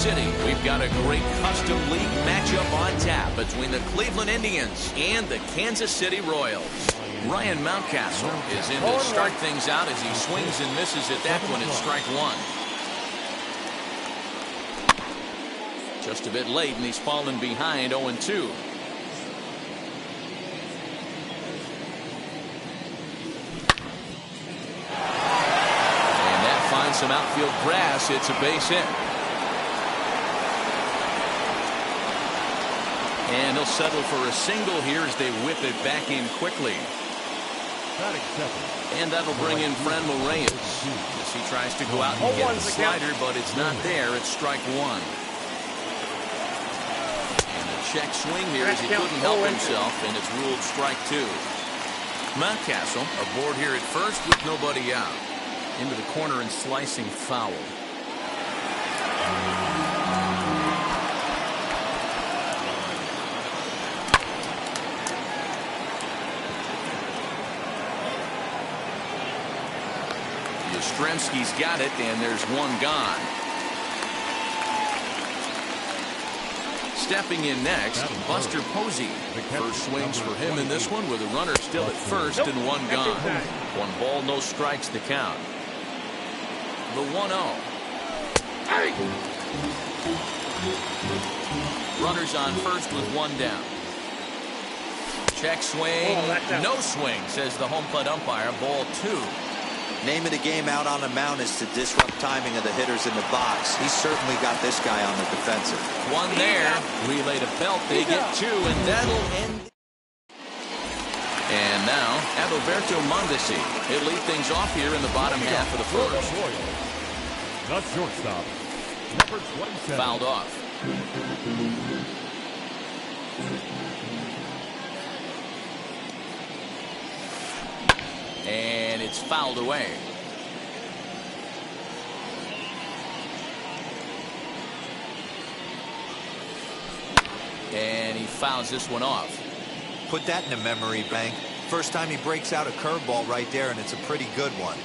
City, we've got a great custom league matchup on tap between the Cleveland Indians and the Kansas City Royals. Ryan Mountcastle is in to start things out as he swings and misses at that one at strike one. Just a bit late, and he's fallen behind 0-2. And that finds some outfield grass. It's a base hit. And he'll settle for a single here as they whip it back in quickly. And that'll bring in Franmil Reyes as he tries to go out and get the slider, but it's not there. It's strike one. And a check swing here as he couldn't help himself, and it's ruled strike two. Mountcastle aboard here at first with nobody out. Into the corner and slicing foul. Yastrzemski's got it, and there's one gone. Stepping in next, Buster Posey. First swings for him in this one with a runner still at first and one gone. 1 ball, no strikes the count. The 1-0. Runners on first with one down. Check swing. No swing, says the home plate umpire. Ball 2. Name of the game out on the mound is to disrupt timing of the hitters in the box. He's certainly got this guy on the defensive. One there. Relay to belt. They get 2, and that'll end. And now, Adalberto Mondesi. He'll lead things off here in the bottom half of the first. The shortstop, number 27. Fouled off. And it's fouled away. And he fouls this one off. Put that in a memory bank. First time he breaks out a curveball right there, and it's a pretty good one.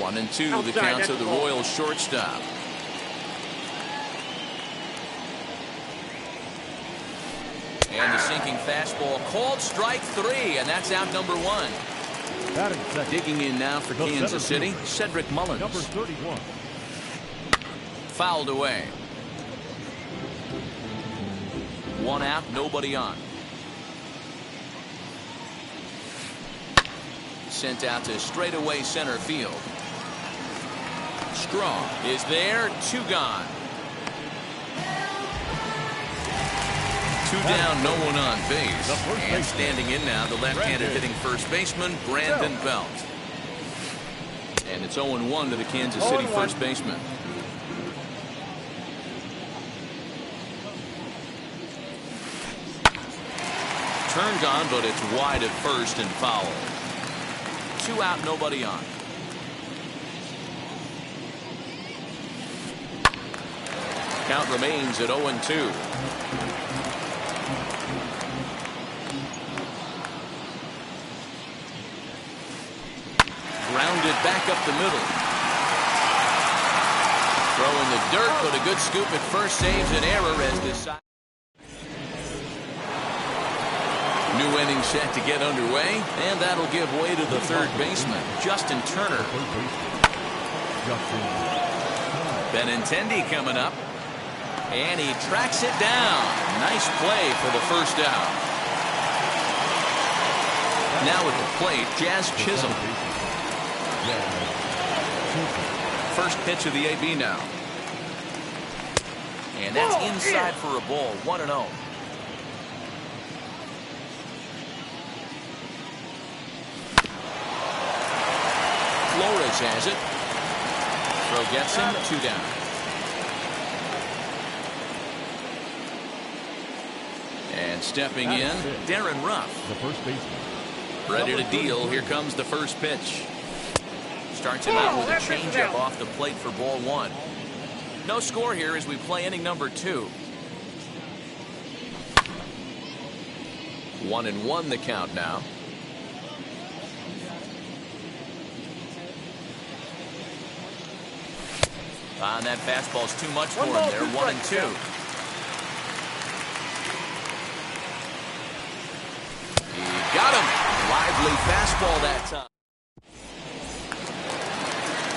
1-2, the count to the Royals shortstop. And the sinking fastball called strike 3, and that's out number 1. Digging in now for Kansas City, Cedric Mullins. Number 31. Fouled away. 1 out, nobody on. Sent out to straightaway center field. Strong is there, 2 gone. 2 down, no one on base. And standing in now, the left-handed hitting first baseman, Brandon Belt. And it's 0-1 to the Kansas City first baseman. Turned on, but it's wide at first and foul. 2 out, nobody on. Count remains at 0-2. Grounded back up the middle. Throw in the dirt, but a good scoop at first saves an error as this side. New inning set to get underway, and that'll give way to the third baseman, Justin Turner. Benintendi coming up, and he tracks it down. Nice play for the first out. Now at the plate, Jazz Chisholm. First pitch of the AB now. And that's inside for a ball, 1-0. Flores has it. Throw gets him, 2 down. And stepping in, Darren Ruff. The first baseman. Ready to deal. Here comes the first pitch. Starts him out with a changeup off the plate for ball 1. No score here as we play inning number 2. 1-1 the count now. And that fastball's too much for him there. 1-2. He got him. Lively fastball that time.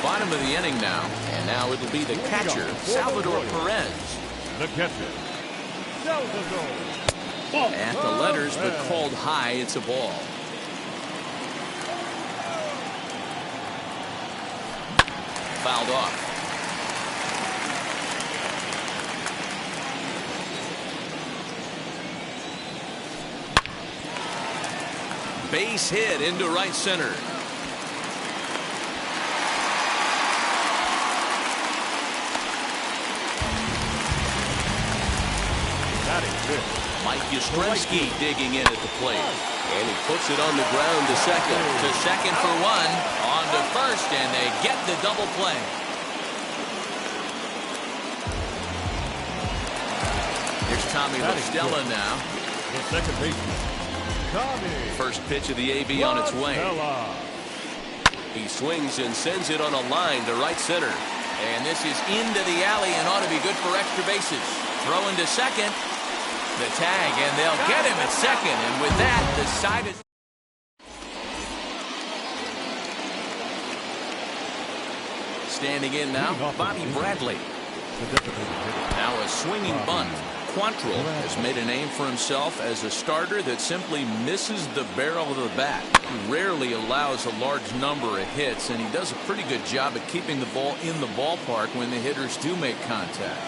Bottom of the inning now. And now it'll be the catcher, Salvador Perez. The catcher, Salvador. At the letters, but called high. It's a ball. Fouled off. Base hit into right center. That is it. Mike Yastrzemski digging in at the plate. And he puts it on the ground to second. To second for one. On to first, and they get the double play. Here's Tommy LaStella now. The second baseman, Tommy. First pitch of the AB on its way. He swings and sends it on a line to right center. And this is into the alley and ought to be good for extra bases. Throwing to second. The tag, and they'll get him at second. And with that, the side is... Standing in now, Bobby Bradley. Now a swinging bunt. Quantrill has made a name for himself as a starter that simply misses the barrel of the bat. He rarely allows a large number of hits, and he does a pretty good job at keeping the ball in the ballpark when the hitters do make contact.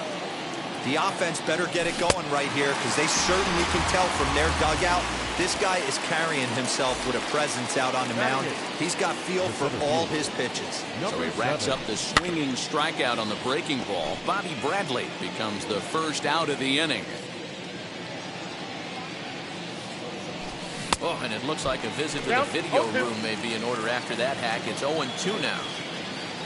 The offense better get it going right here because they certainly can tell from their dugout this guy is carrying himself with a presence out on the mound. He's got feel for all his pitches. So he racks up the swinging strikeout on the breaking ball. Bobby Bradley becomes the first out of the inning. Oh, and it looks like a visit to the video room may be in order after that hack. It's 0-2 now.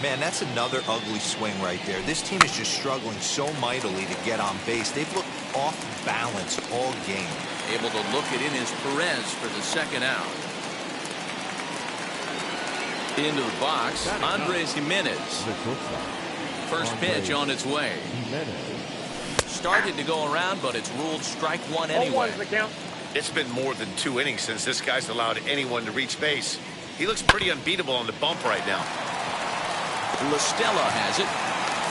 Man, that's another ugly swing right there. This team is just struggling so mightily to get on base. They've looked off balance all game. Able to look it in is Perez for the second out. Into the box, Andres Jimenez. First pitch on its way. Started to go around, but it's ruled strike one anyway. It's been more than 2 innings since this guy's allowed anyone to reach base. He looks pretty unbeatable on the bump right now. LaStella has it.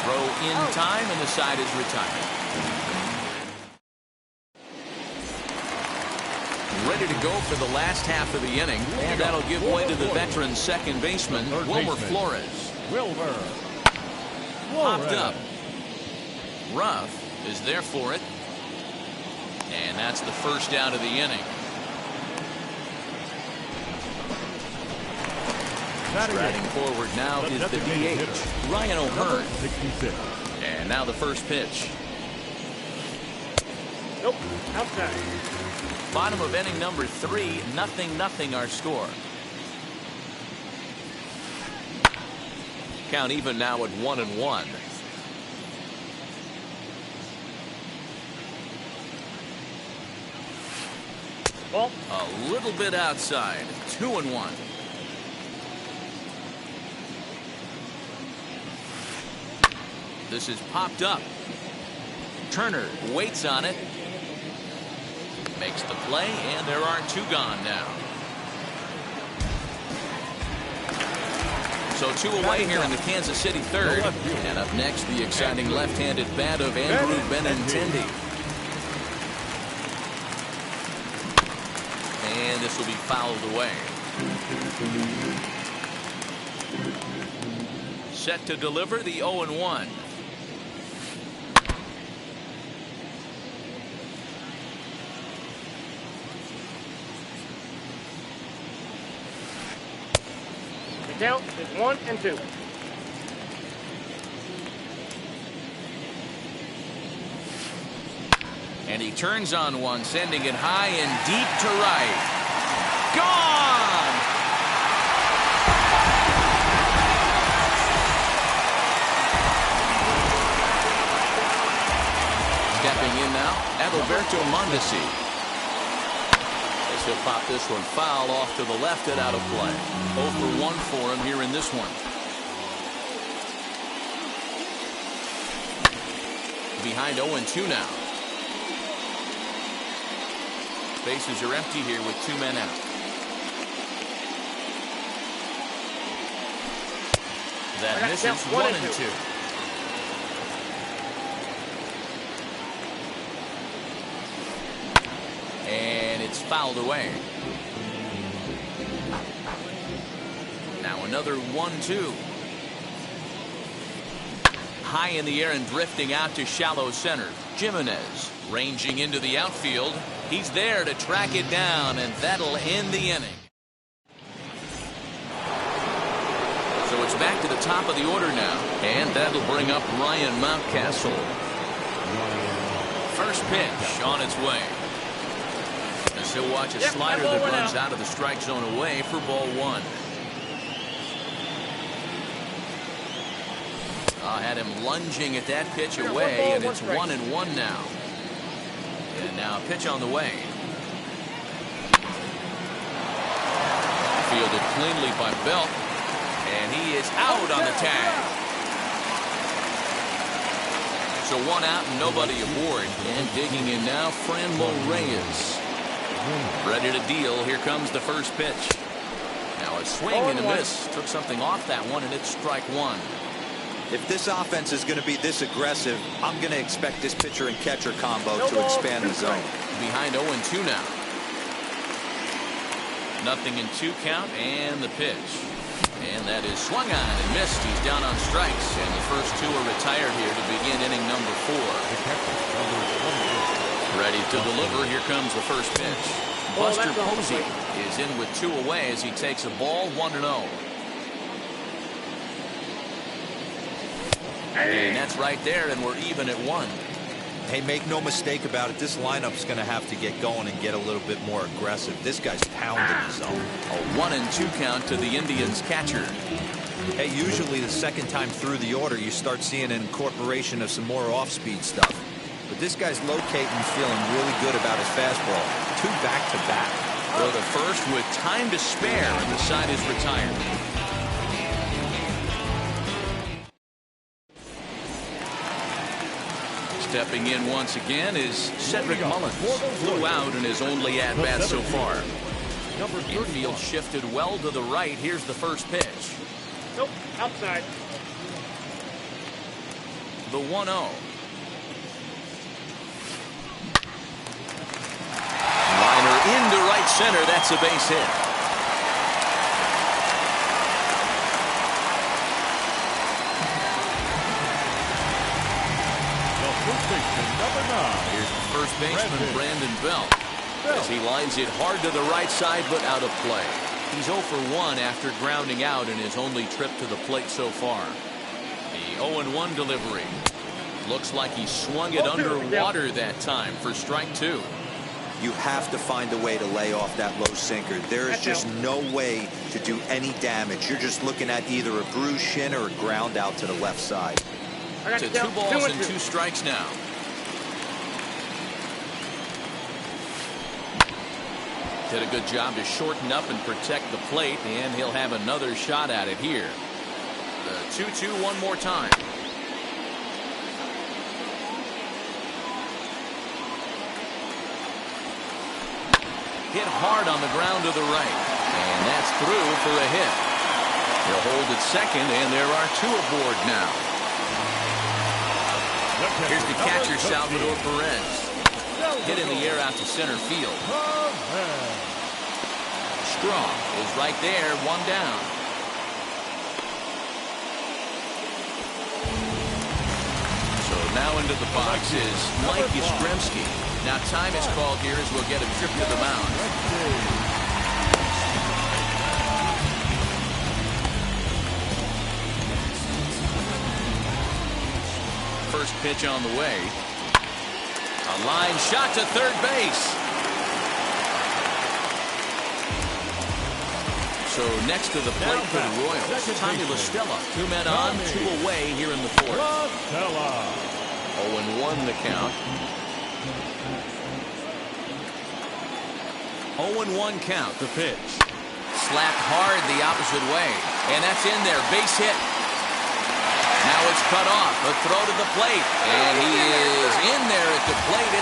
Throw in time, and the side is retired. Ready to go for the last half of the inning, and that'll give way to the veteran second baseman, Wilmer Flores. Popped up. Ruff is there for it. And that's the first out of the inning. Striding forward now is the DH, Ryan O'Hearn. And now the first pitch. Nope, outside. Bottom of inning number 3, 0-0 our score. Count even now at 1-1. Ball. A little bit outside, 2-1. This is popped up. Turner waits on it. Makes the play, and there are 2 gone now. So 2 away here in the Kansas City third. And up next, the exciting left-handed bat of Andrew Benintendi. And this will be fouled away. Set to deliver the 0-1. Count is 1-2. And he turns on one, sending it high and deep to right. Gone! Stepping in now, Adalberto Mondesi. He'll pop this one foul off to the left and out of play. 0 for 1 for him here in this one. behind 0-2 now. Bases are empty here with 2 men out. That misses 1-2. And it's fouled away. Now another 1-2. High in the air and drifting out to shallow center. Jimenez ranging into the outfield. He's there to track it down, and that'll end the inning. So it's back to the top of the order now, and that'll bring up Ryan Mountcastle. First pitch on its way. As he'll watch a slider that runs out of the strike zone away for ball 1. Had him lunging at that pitch away, and it's 1-1 now. And now a pitch on the way. Fielded cleanly by Belt, and he is out on the tag. So 1 out and nobody aboard. And digging in now, Franmil Reyes. Ready to deal. Here comes the first pitch. Now a swing and a miss. Took something off that one, and it's strike 1. If this offense is going to be this aggressive, I'm going to expect this pitcher and catcher combo to expand the zone. Behind 0-2 now. 0-2 count, and the pitch. And that is swung on and missed. He's down on strikes, and the first 2 are retired here to begin inning number 4. Ready to deliver. Here comes the first pitch. Buster Posey is in with 2 away as he takes a ball 1-0. And that's right there, and we're even at 1. Hey, make no mistake about it. This lineup's going to have to get going and get a little bit more aggressive. This guy's pounding the zone. A 1-2 count to the Indians catcher. Hey, usually the second time through the order, you start seeing an incorporation of some more off-speed stuff. But this guy's locating, feeling really good about his fastball. 2 back-to-back. Go to first with time to spare, and the side is retired. Stepping in once again is Cedric Mullins. Flew out in his only at-bat so far. Infield shifted well to the right. Here's the first pitch. Nope, outside. The 1-0. Liner into right center. That's a base hit. Here's the first baseman, Brandon Belt, as he lines it hard to the right side, but out of play. He's 0 for 1 after grounding out in his only trip to the plate so far. The 0-1 delivery. Looks like he swung it underwater that time for strike 2. You have to find a way to lay off that low sinker. There is just no way to do any damage. You're just looking at either a bruised shin or a ground out to the left side. To 2 balls and 2 strikes now. Did a good job to shorten up and protect the plate, and he'll have another shot at it here. The 2-2 one more time. Hit hard on the ground to the right, and that's through for a hit. He'll hold at second, and there are 2 aboard now. Here's the catcher, Salvador Perez. Hit in the air out to center field. Strong is right there, 1 down. So now into the box is Mike Yastrzemski. Now time is called here as we'll get a trip to the mound. First pitch on the way. A line shot to third base. So next to the plate for the Royals, Tommy La Stella. 2 men on, 2 away here in the 4th. 0-1 the count. 0-1 count, the pitch. Slapped hard the opposite way. And that's in there, base hit. Now it's cut off. A throw to the plate. And he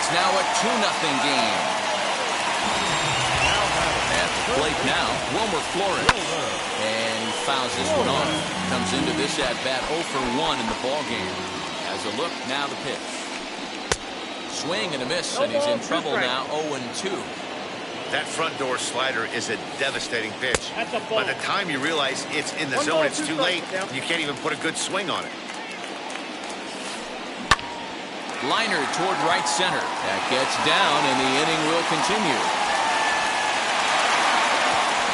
It's now a 2-0 game. At the plate now, Wilmer Flores. And he fouls this one off. Comes into this at-bat 0 for 1 in the ballgame. As a look, now the pitch. Swing and a miss, and he's in trouble now, 0-2. That front door slider is a devastating pitch. That's a ball. By the time you realize it's in the zone, it's too late. You can't even put a good swing on it. Liner toward right center. That gets down, and the inning will continue.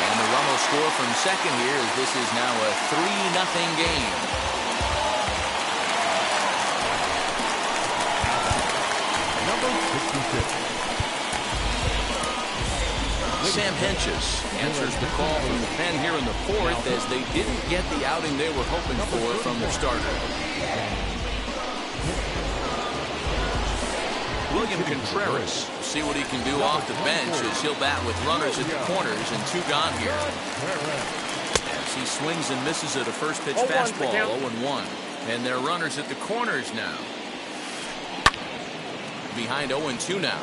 And the run will score from second here, as this is now a 3-0 game. Number 66. Sam Henches answers the call from the pen here in the fourth, as they didn't get the outing they were hoping for from their starter. William Contreras will see what he can do off the bench, as he'll bat with runners at the corners and 2 gone here. As he swings and misses at a first pitch fastball, 0-1. And they're runners at the corners now. Behind 0-2 now.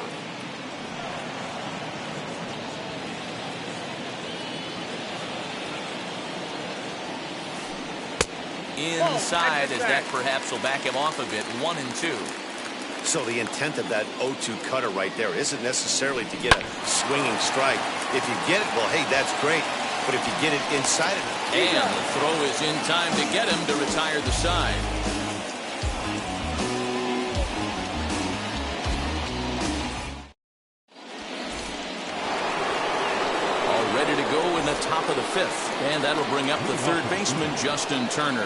Inside, as that perhaps will back him off a bit, 1-2. So the intent of that 0-2 cutter right there isn't necessarily to get a swinging strike. If you get it, well, hey, that's great. But if you get it inside of it. And the throw is in time to get him to retire the side. All ready to go in the top of the 5th. And that'll bring up the third baseman, Justin Turner.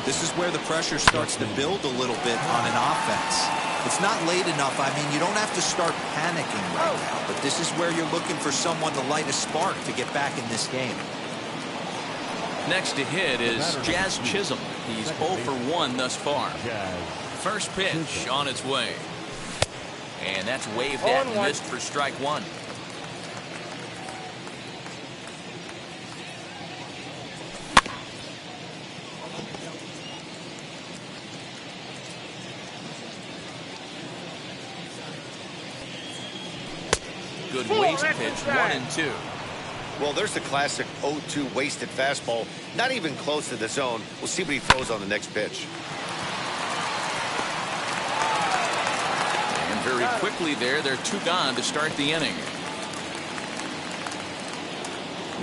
This is where the pressure starts to build a little bit on an offense. It's not late enough. I mean, you don't have to start panicking right now, but this is where you're looking for someone to light a spark to get back in this game. Next to hit is Jazz Chisholm. He's 0 for 1 thus far. First pitch on its way. And that's waved at and missed for strike 1. Good waste pitch, 1-2. Well, there's the classic 0-2 wasted fastball. Not even close to the zone. We'll see what he throws on the next pitch. And very quickly there, they're 2 gone to start the inning.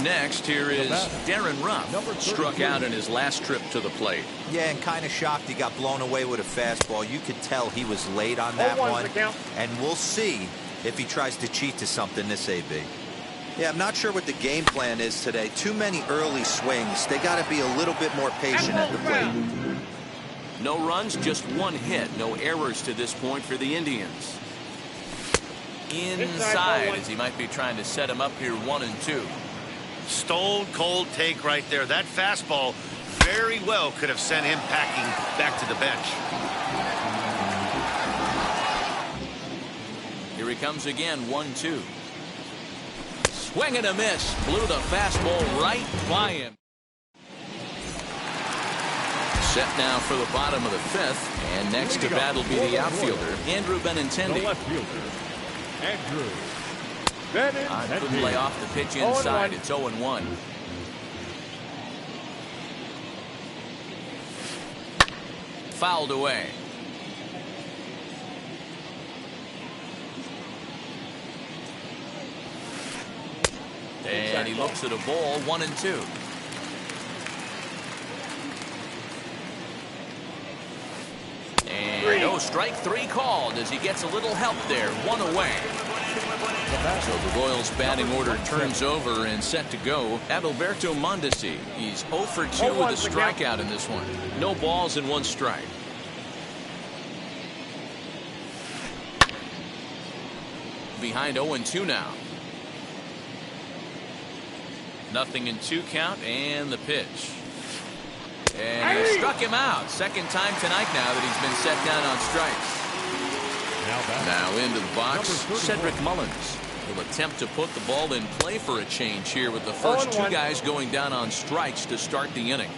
Next, here is Darren Ruff. Struck out in his last trip to the plate. Yeah, and kind of shocked he got blown away with a fastball. You could tell he was late on that one. And we'll see if he tries to cheat to something this AB. Yeah, I'm not sure what the game plan is today. Too many early swings. They got to be a little bit more patient at the plate. No runs, just 1 hit. No errors to this point for the Indians. Inside, as he might be trying to set him up here, 1-2. Stone cold take right there. That fastball very well could have sent him packing back to the bench. Here he comes again, 1-2. Swing and a miss. Blew the fastball right by him. Set now for the bottom of the 5th. And next to bat will be the outfielder, Andrew Bennington. The left fielder, Andrew Bennett. Good play off the pitch inside. It's 0-1. Fouled away. And he looks at a ball, 1-2. And no, strike 3 called as he gets a little help there. 1 away. So the Royals batting order turns over and set to go. Adalberto Mondesi. He's 0 for 2 with a strikeout in this one. No balls and 1 strike. Behind 0-2 now. 0-2 count, and the pitch. And he struck him out. Second time tonight now that he's been set down on strikes. Now into the box, Cedric Mullins. He'll attempt to put the ball in play for a change here with the first 2 guys going down on strikes to start the inning.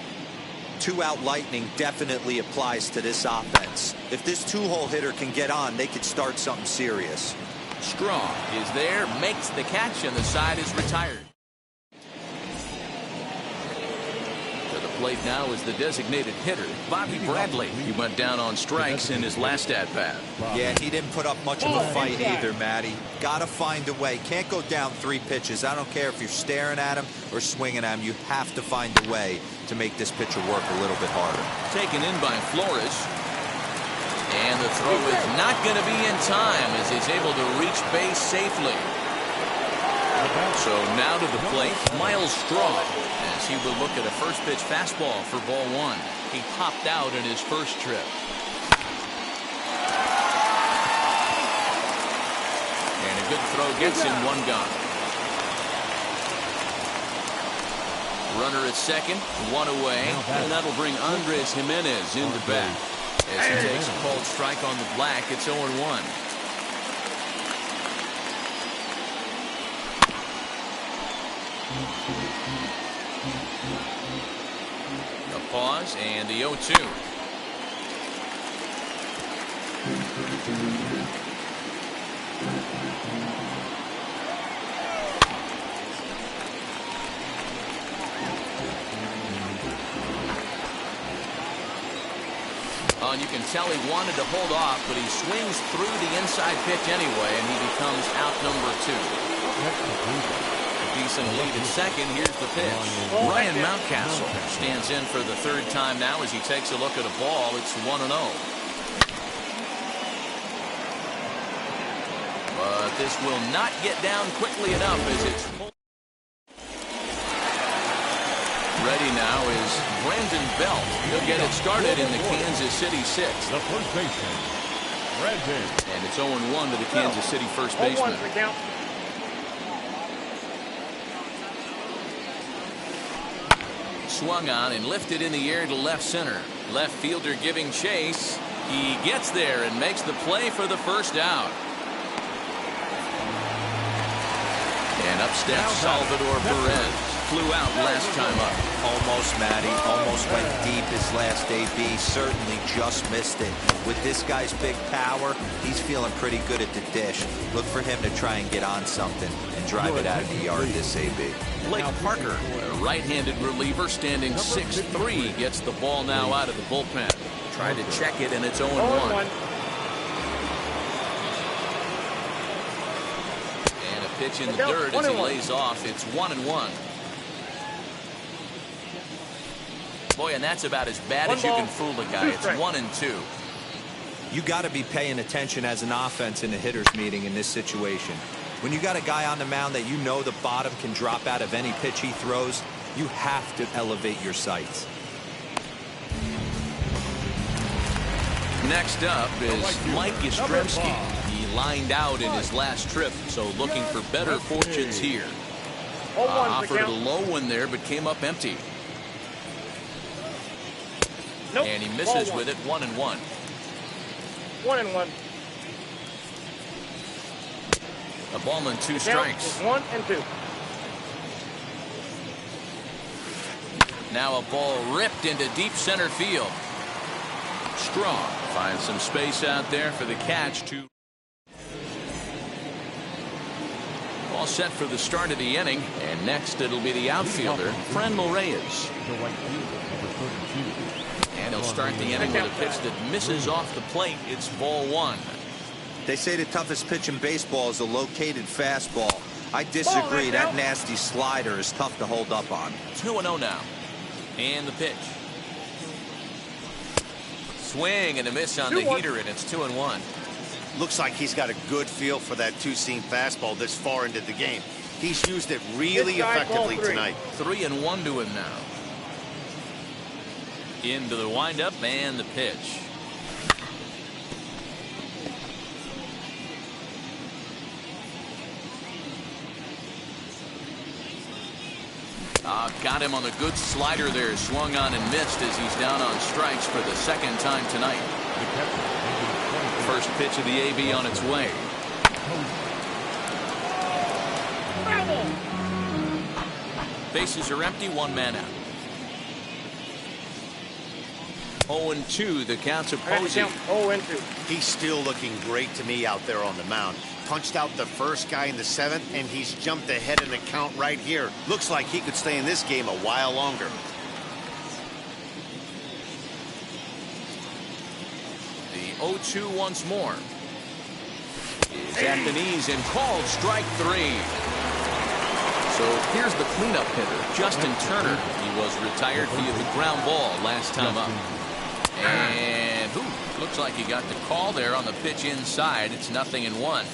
Two-out lightning definitely applies to this offense. If this two-hole hitter can get on, they could start something serious. Strong is there, makes the catch, and the side is retired. To the plate now is the designated hitter, Bobby Bradley. He went down on strikes in his last at-bat. Yeah, he didn't put up much of a fight either, Matty. Gotta find a way. Can't go down 3 pitches. I don't care if you're staring at him or swinging at him. You have to find a way to make this pitcher work a little bit harder. Taken in by Flores. And the throw is not going to be in time as he's able to reach base safely. So now to the plate, Miles Straw, as he will look at a first pitch fastball for ball 1. He popped out in his first trip. And a good throw gets him 1 gone. Runner at second, 1 away, and that'll bring Andres Jimenez into bat. As he takes a called strike on the black, it's 0-1. A pause and the 0-2. And you can tell he wanted to hold off, but he swings through the inside pitch anyway, and he becomes out number 2. A decent lead at second. Here's the pitch. Ryan Mountcastle stands in for the 3rd time now as he takes a look at a ball. It's 1-0. But this will not get down quickly enough as it's full. Ready now is Brandon Belt. He'll get it started in the Kansas City 6th. The first baseman, Brandon. And it's 0-1 to the Kansas City first baseman. Swung on and lifted in the air to left center. Left fielder giving chase. He gets there and makes the play for the first out. And up steps Salvador Perez. Flew out last time up. Almost, Matty. Almost went deep his last AB. Certainly just missed it. With this guy's big power, he's feeling pretty good at the dish. Look for him to try and get on something and drive it out of the yard this AB. Blake Parker, a right-handed reliever standing 6'3", gets the ball now out of the bullpen. Tried to check it, and it's 0-1. And a pitch in the dirt as he lays off. It's 1-1. Boy, and that's about as bad as you can fool a guy. It's 1-2. You got to be paying attention as an offense in a hitter's meeting in this situation. When you got a guy on the mound that you know the bottom can drop out of any pitch he throws, you have to elevate your sights. Next up is Mike Yastrzemski. He lined out in his last trip, so looking for better fortunes here. Offered a low one there, but came up empty. Nope. And he misses with it. 1-1. 1-1. A ball and 2 strikes. 1-2. Now a ball ripped into deep center field. Strong finds some space out there for the catch. All set for the start of the inning, and next it'll be the outfielder, Franmil Reyes. And he'll start the inning with a pitch that misses off the plate. It's ball 1. They say the toughest pitch in baseball is a located fastball. I disagree. That nasty slider is tough to hold up on. 2-0 now. And the pitch. Swing and a miss on the heater, and it's 2-1. Looks like he's got a good feel for that two-seam fastball this far into the game. He's used it really effectively tonight. 3-1 to him now. Into the windup and the pitch. Got him on the good slider there. Swung on and missed as he's down on strikes for the 2nd time tonight. First pitch of the AB on its way. Bases are empty. 1 man out. 0-2, the count to Posey. 0-2. He's still looking great to me out there on the mound. Punched out the first guy in the 7th, and he's jumped ahead in the count right here. Looks like he could stay in this game a while longer. The 0-2 once more. Is at the knees and called strike 3. So here's the cleanup hitter, Justin Turner. He was retired via the ground ball last time up. And looks like he got the call there on the pitch inside. It's 0-1.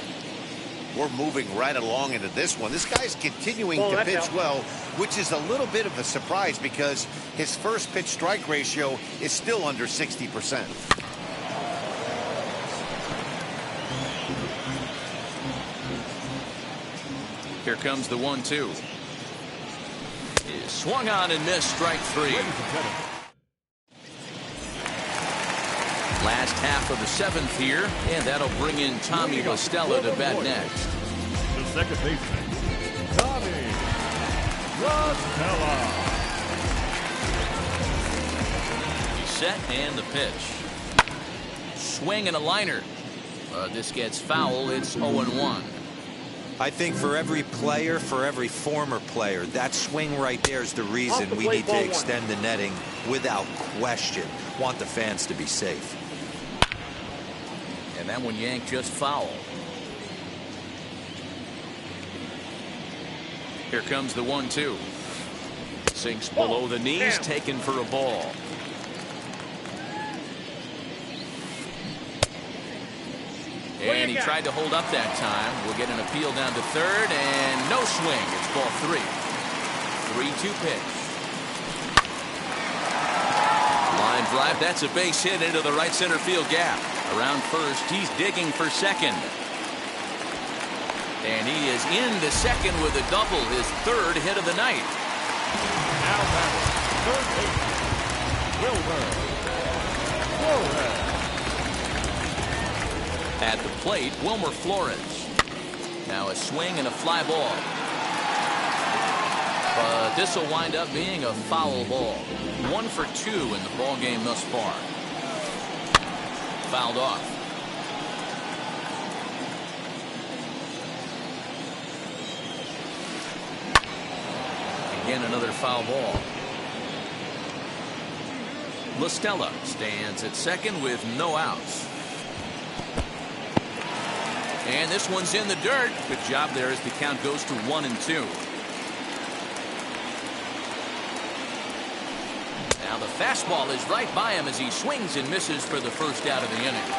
We're moving right along into this one. This guy's continuing to pitch well, which is a little bit of a surprise because his first pitch strike ratio is still under 60%. Here comes the 1-2. Is swung on and missed, strike 3. Last half of the 7th here, and that'll bring in Tommy La Stella to bat next. The second baseman, Tommy La Stella. He's set and the pitch. Swing and a liner. This gets foul. It's 0-1. I think for every player, for every former player, that swing right there is the reason we need to extend the netting without question. Want the fans to be safe. And that one yanked just foul. Here comes the 1-2. Sinks below the knees, taken for a ball. And he tried to hold up that time. We'll get an appeal down to third, and no swing. It's ball 3. 3-2 pitch. Line drive. That's a base hit into the right center field gap. Around first, he's digging for second. And he is into second with a double, his 3rd hit of the night. Now batting, third baseman, Wilmer Flores. At the plate, Wilmer Flores. Now a swing and a fly ball. But this will wind up being a foul ball. 1 for 2 in the ball game thus far. Fouled off. Again, another foul ball. La Stella stands at second with no outs. And this one's in the dirt. Good job there as the count goes to 1-2. Now the fastball is right by him as he swings and misses for the first out of the inning.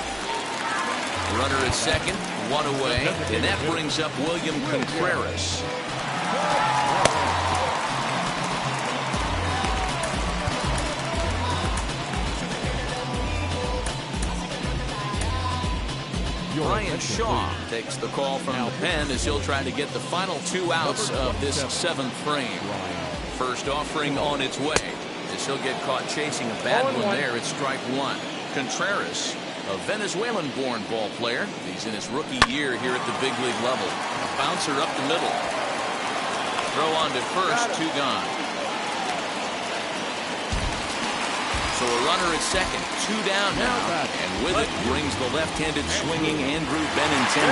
Runner at second, 1 away, and that brings up William Contreras. Brian Shaw takes the call from the pen as he'll try to get the final 2 outs of this 7th frame. First offering on its way as he'll get caught chasing a bad one there at strike 1. Contreras, a Venezuelan-born ball player. He's in his rookie year here at the big league level. A bouncer up the middle. Throw on to first, 2 gone. So a runner at second, 2 down now, and with it brings the left-handed swinging Andrew Bennington.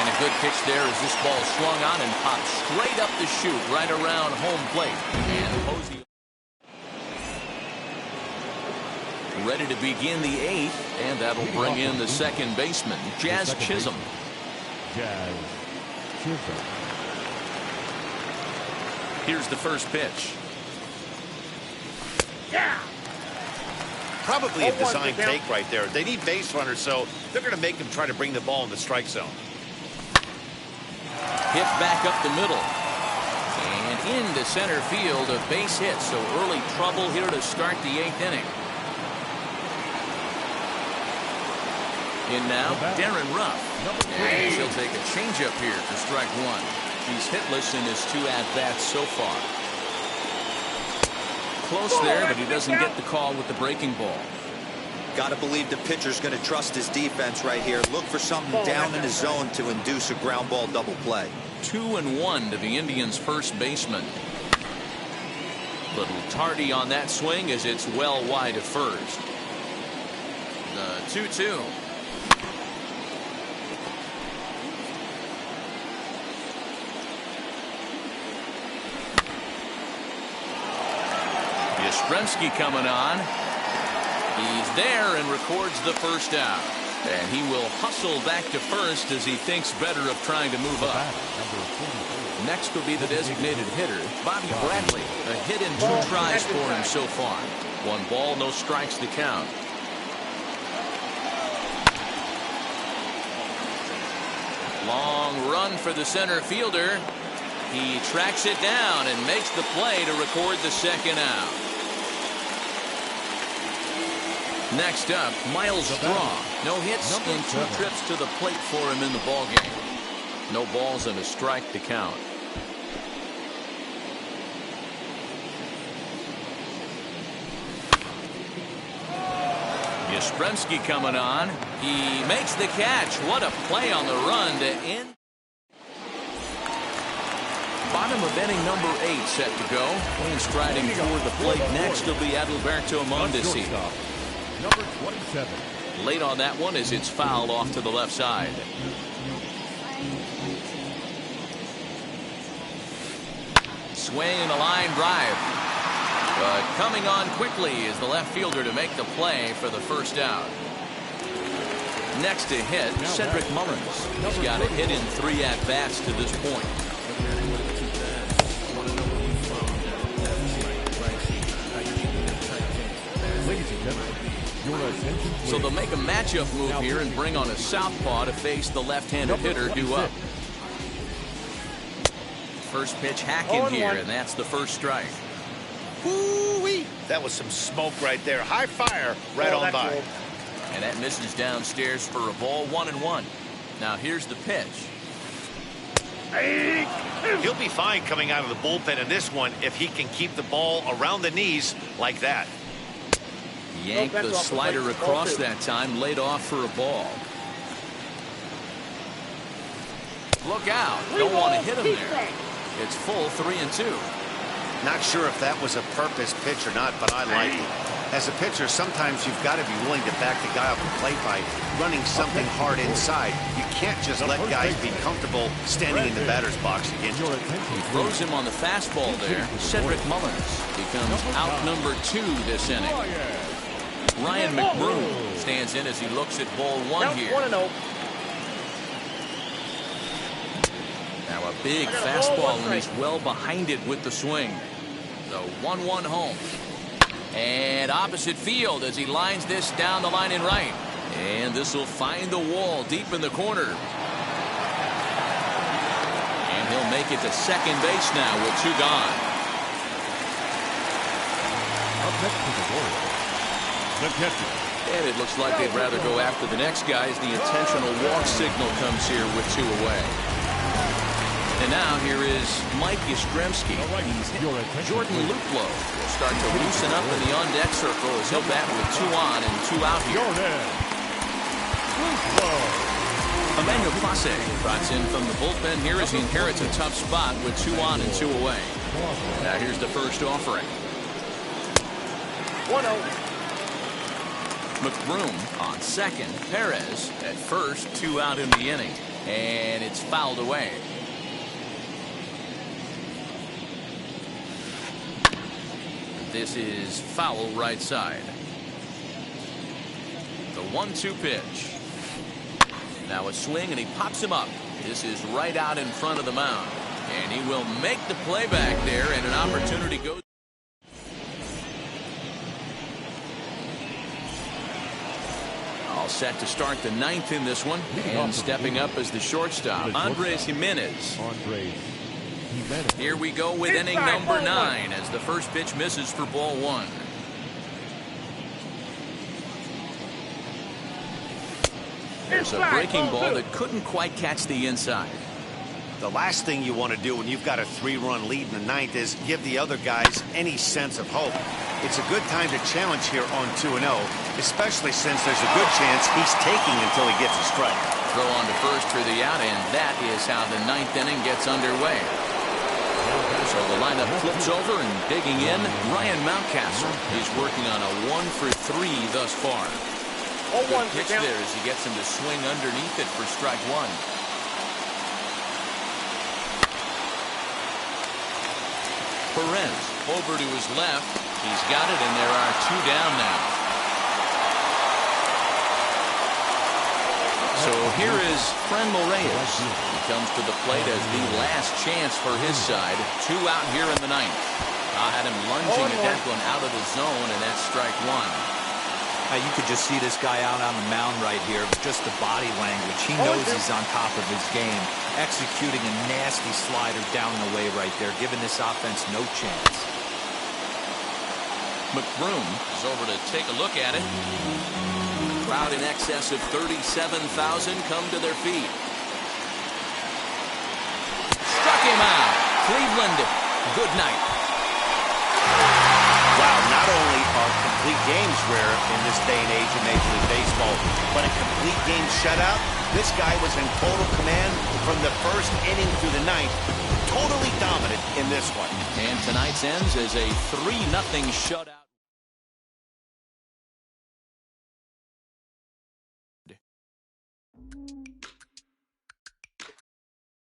And a good pitch there as this ball swung on and popped straight up the chute right around home plate. And Posey ready to begin the 8th, and that'll bring in the second baseman, Jazz Chisholm. Jazz Chisholm. Here's the first pitch. Probably a design take right there. They need base runners, so they're going to make them try to bring the ball in the strike zone. Hit back up the middle. And into center field, a base hit. So early trouble here to start the 8th inning. In now, Darren Ruff. And he'll take a changeup here for strike 1. He's hitless in his 2 at-bats so far. Close there, but he doesn't get the call with the breaking ball. Got to believe the pitcher's going to trust his defense right here. Look for something down in his zone to induce a ground ball double play. 2-1 to the Indians' first baseman. Little tardy on that swing as it's well wide of first. The 2-2. Yastrzemski coming on. He's there and records the first out. And he will hustle back to first as he thinks better of trying to move up. Next will be the designated hitter, Bobby Bradley. A hit in 2 tries for him so far. 1 ball, no strikes to count. Long run for the center fielder. He tracks it down and makes the play to record the second out. Next up, Miles Straw. No hits in 2 trips to the plate for him in the ballgame. No balls and a strike to count. Yastrzemski coming on. He makes the catch. What a play on the run to end. Bottom of inning number 8 set to go. And striding toward the plate next will be Adalberto Mondesi. Number 27. Late on that one as it's fouled off to the left side. Swing and a line drive. But coming on quickly is the left fielder to make the play for the first out. Next to hit, Cedric Mullins. He's got a hit in 3 at-bats to this point. Ladies and gentlemen, your attention, please. So they'll make a matchup move here and bring on a southpaw to face the left-handed hitter due up. First pitch hacking here, and that's the first strike. Woo-wee. That was some smoke right there. High fire right on by. Cool. And that misses downstairs for a ball, 1-1. Now here's the pitch. He'll be fine coming out of the bullpen in this one if he can keep the ball around the knees like that. Yanked the slider across that time, laid off for a ball. Look out. Don't want to hit him there. It's full 3-2. Not sure if that was a purpose pitch or not, but I like it. As a pitcher, sometimes you've got to be willing to back the guy off the plate by running something hard inside. You can't just let guys be comfortable standing in the batter's box against you. He throws him on the fastball there. Cedric Mullins becomes out number 2 this inning. Ryan McBroom stands in as he looks at ball 1 here. Now a big fastball, and he's well behind it with the swing. The 1-1 home. And opposite field as he lines this down the line in right. And this will find the wall deep in the corner. And he'll make it to second base now with 2 gone. Up next to the Orioles, the catcher. And it looks like they'd rather go after the next guy as the intentional walk signal comes here with 2 away. And now here is Mike Yastrzemski. Jordan Luplow will start to loosen up in the on-deck circle as he'll bat with 2 on and 2 out here. Emmanuel Clase trots in from the bullpen here as he inherits a tough spot with 2 on and 2 away. Now here's the first offering. 1-0. McBroom on second. Perez at first, 2 out in the inning. And it's fouled away. This is foul right side. The 1-2 pitch. Now a swing and he pops him up. This is right out in front of the mound. And he will make the play back there, and an opportunity goes. All set to start the 9th in this one. And stepping up as the shortstop, Andres Jimenez. Here we go with inning number 9 as the first pitch misses for ball 1. There's a breaking ball that couldn't quite catch the inside. The last thing you want to do when you've got a 3-run lead in the 9th is give the other guys any sense of hope. It's a good time to challenge here on 2-0, especially since there's a good chance he's taking until he gets a strike. Throw on to first for the out, and that is how the 9th inning gets underway. So the lineup flips over and digging in, Ryan Mountcastle. He's working on a 1-for-3 thus far. Good pitch there as he gets him to swing underneath it for strike one. Perez over to his left. He's got it, and there are two down now. So here is Franmil Reyes. He comes to the plate as the last chance for his side. Two out here in the ninth. Had him lunging at that one out of the zone, and that's strike one. You could just see this guy out on the mound right here. Just the body language. He knows he's on top of his game. Executing a nasty slider down the way right there, giving this offense no chance. McBroom is over to take a look at it. The crowd in excess of 37,000 come to their feet. Struck him out. Cleveland, good night. Wow, not only are complete games rare in this day and age of Major League Baseball, but a complete game shutout. This guy was in total command from the first inning through the ninth. Totally dominant in this one. And tonight's ends as a 3-0 shutout.